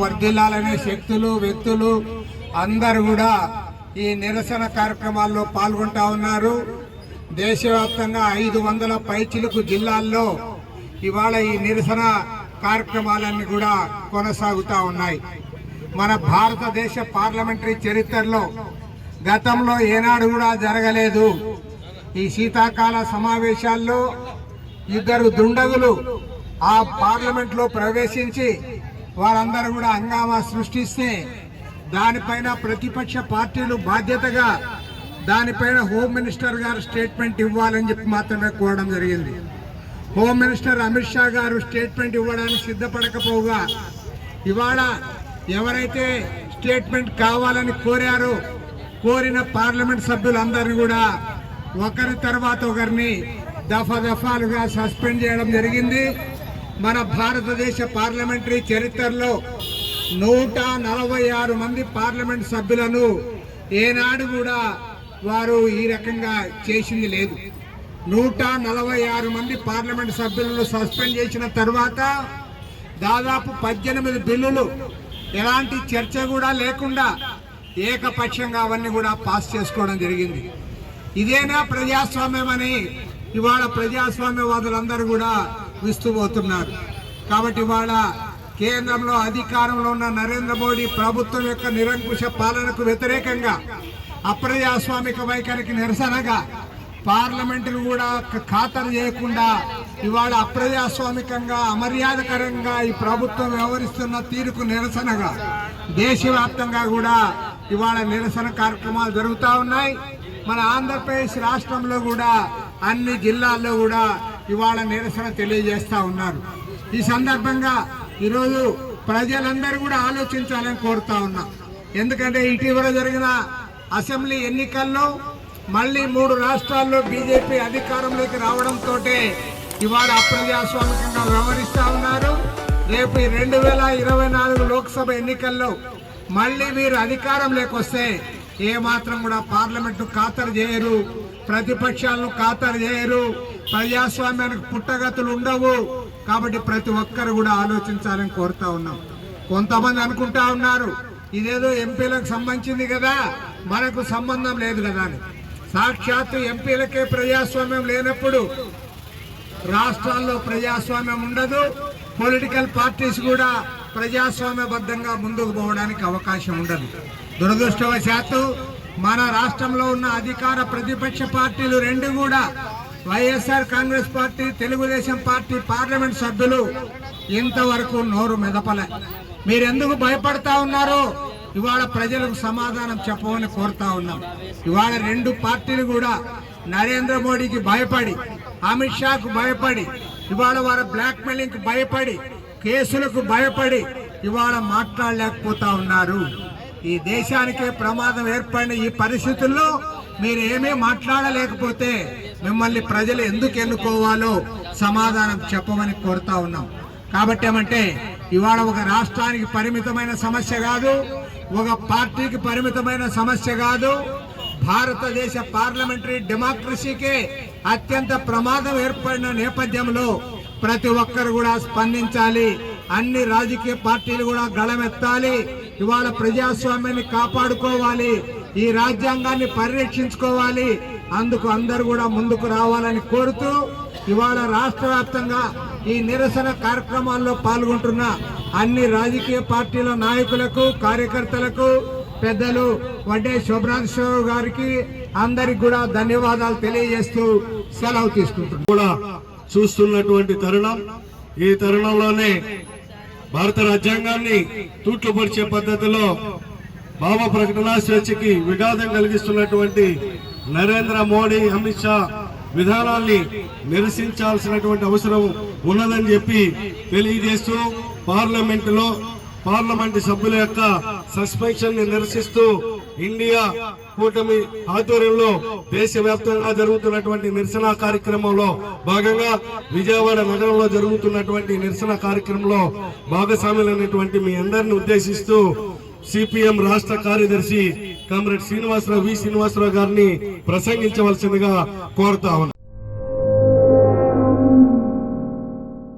వర్ధిల్లాలనే శక్తులు వ్యక్తులు అందరూ కూడా ఈ నిరసన కార్యక్రమాల్లో పాల్గొంటా ఉన్నారు. దేశవ్యాప్తంగా 500 పైచిలుకు జిల్లాల్లో ఇవాళ ఈ నిరసన కార్యక్రమాలన్నీ కూడా కొనసాగుతూ ఉన్నాయి. మన భారతదేశ పార్లమెంటరీ చరిత్రలో గతంలో ఏనాడు కూడా జరగలేదు. ఈ శీతాకాల సమావేశాల్లో 2 దుండగులు ఆ పార్లమెంట్లో ప్రవేశించి వారందరూ కూడా హంగామా సృష్టిస్తే దానిపైన ప్రతిపక్ష పార్టీలు బాధ్యతగా దానిపైన హోమ్ మినిస్టర్ గారు స్టేట్మెంట్ ఇవ్వాలని చెప్పి మాత్రమే కోరడం జరిగింది. హోమ్ మినిస్టర్ అమిత్ షా గారు స్టేట్మెంట్ ఇవ్వడానికి సిద్ధపడకపోగా ఇవాళ ఎవరైతే స్టేట్మెంట్ కావాలని కోరారో కోరిన పార్లమెంట్ సభ్యులందరినీ కూడా ఒకరి తర్వాత ఒకరిని దఫాలుగా సస్పెండ్ చేయడం జరిగింది. మన భారతదేశ పార్లమెంటరీ చరిత్రలో 146 మంది పార్లమెంట్ సభ్యులను ఏనాడు కూడా వారు ఈ రకంగా చేసింది లేదు. 146 మంది పార్లమెంట్ సభ్యులను సస్పెండ్ చేసిన తర్వాత దాదాపు 18 బిల్లులు ఎలాంటి చర్చ కూడా లేకుండా ఏకపక్షంగా అవన్నీ కూడా పాస్ చేసుకోవడం జరిగింది. ఇదేనా ప్రజాస్వామ్యం అని ఇవాళ ప్రజాస్వామ్యవాదులందరూ కూడా విస్తుపోతున్నారు. కాబట్టి ఇవాళ కేంద్రంలో అధికారంలో ఉన్న నరేంద్ర మోడీ ప్రభుత్వం యొక్క నిరంకుశ పాలనకు వ్యతిరేకంగా అప్రజాస్వామిక వైఖరికి నిరసనగా పార్లమెంటును కూడా ఖాతరు చేయకుండా ఇవాళ అప్రజాస్వామికంగా అమర్యాదకరంగా ఈ ప్రభుత్వం వ్యవహరిస్తున్న తీరుకు నిరసనగా దేశవ్యాప్తంగా కూడా ఇవాళ నిరసన కార్యక్రమాలు జరుగుతూ ఉన్నాయి. మన ఆంధ్రప్రదేశ్ రాష్ట్రంలో కూడా అన్ని జిల్లాల్లో కూడా ఇవాళ నిరసన తెలియజేస్తా ఉన్నారు. ఈ సందర్భంగా ఈరోజు ప్రజలందరూ కూడా ఆలోచించాలని కోరుతా ఉన్నా. ఎందుకంటే ఇటీవల జరిగిన అసెంబ్లీ ఎన్నికల్లో మళ్ళీ 3 రాష్ట్రాల్లో బీజేపీ అధికారంలోకి రావడంతో ఇవాళ అప్రజాస్వామికంగా వ్యవహరిస్తా ఉన్నారు. రేపు 2024 లోక్సభ ఎన్నికల్లో మళ్ళీ వీరు అధికారంలోకి వస్తే ఏమాత్రం కూడా పార్లమెంటు ఖాతరు చేయరు, ప్రతిపక్షాలను ఖాతరు చేయరు, ప్రజాస్వామ్యానికి పుట్టగతులు ఉండవు. కాబట్టి ప్రతి ఒక్కరు కూడా ఆలోచించాలని కోరుతా ఉన్నాం. కొంతమంది అనుకుంటా ఉన్నారు ఇదేదో ఎంపీలకు సంబంధించింది కదా, మనకు సంబంధం లేదు కదా అని. సాక్షాత్తు ఎంపీలకే ప్రజాస్వామ్యం లేనప్పుడు రాష్ట్రాల్లో ప్రజాస్వామ్యం ఉండదు. పొలిటికల్ పార్టీస్ కూడా ప్రజాస్వామ్యబద్ధంగా ముందుకు పోవడానికి అవకాశం ఉండదు. దురదృష్టవశాత్తు మన రాష్ట్రంలో ఉన్న అధికార ప్రతిపక్ష పార్టీలు 2 కూడా YSR Congress party, Telugu Desam party parliament సభ్యులు ఇంతవరకు నోరు మెదపలే. మీరెందుకు భయపడతా ఉన్నారో ఇవాళ ప్రజలకు సమాధానం చెప్పమని కోరుతా ఉన్నాం. ఇవాళ 2 పార్టీలు కూడా నరేంద్ర మోడీకి భయపడి, అమిత్ షాకు భయపడి, ఇవాళ వారి బ్లాక్ మెయిలింగ్ భయపడి, కేసులకు భయపడి ఇవాళ మాట్లాడలేకపోతా ఉన్నారు. ఈ దేశానికే ప్రమాదం ఏర్పడిన ఈ పరిస్థితుల్లో మీరు ఏమీ మాట్లాడలేకపోతే మిమ్మల్ని ప్రజలు ఎందుకు ఎన్నుకోవాలో సమాధానం చెప్పమని కోరుతా ఉన్నాం. కాబట్టి ఏమంటే ఇవాళ ఒక రాష్ట్రానికి పరిమితమైన సమస్య కాదు, ఒక పార్టీకి పరిమితమైన సమస్య కాదు, భారతదేశ పార్లమెంటరీ డెమోక్రసీకే అత్యంత ప్రమాదం ఏర్పడిన నేపథ్యంలో ప్రతి ఒక్కరు కూడా స్పందించాలి. అన్ని రాజకీయ పార్టీలు కూడా గళమెత్తాలి. ఇవాళ ప్రజాస్వామ్యాన్ని కాపాడుకోవాలి, ఈ రాజ్యాంగాన్ని పరిరక్షించుకోవాలి. అందుకు అందరూ కూడా ముందుకు రావాలని కోరుతూ ఇవాళ రాష్ట్ర వ్యాప్తంగా ఈ నిరసన కార్యక్రమాల్లో పాల్గొంటున్న అన్ని రాజకీయ పార్టీల నాయకులకు, కార్యకర్తలకు, పెద్దలు వడ్డే శోభనాథరావు గారికి అందరికి కూడా ధన్యవాదాలు తెలియజేస్తూ సెలవు తీసుకుంటున్నాం. కూడా చూస్తున్నటువంటి తరుణం, ఈ తరుణంలోనే భారత రాజ్యాంగాన్ని తూట్లుపరిచే పద్ధతిలో భావ ప్రకటనా స్వేచ్ఛకి విఘాతం కలిగిస్తున్నటువంటి నరేంద్ర మోడీ, అమిత్ షా విధానాల్ని నిరసించాల్సినటువంటి అవసరం ఉన్నదని చెప్పి తెలియజేస్తూ పార్లమెంట్ సభ్యుల యొక్క సస్పెన్షన్ ని నిరసిస్తూ ఇండియా కూటమి ఆధ్వర్యంలో దేశవ్యాప్తంగా జరుగుతున్నటువంటి నిరసన కార్యక్రమంలో భాగంగా విజయవాడ నగరంలో జరుగుతున్నటువంటి నిరసన కార్యక్రమంలో భాగస్వాములైనటువంటి మీ అందరిని ఉద్దేశిస్తూ సిపిఎం రాష్ట్ర కార్యదర్శి కామ్రేడ్ శ్రీనివాసరావు గారిని ప్రసంగించవలసిందిగా కోరుతా ఉన్నాం.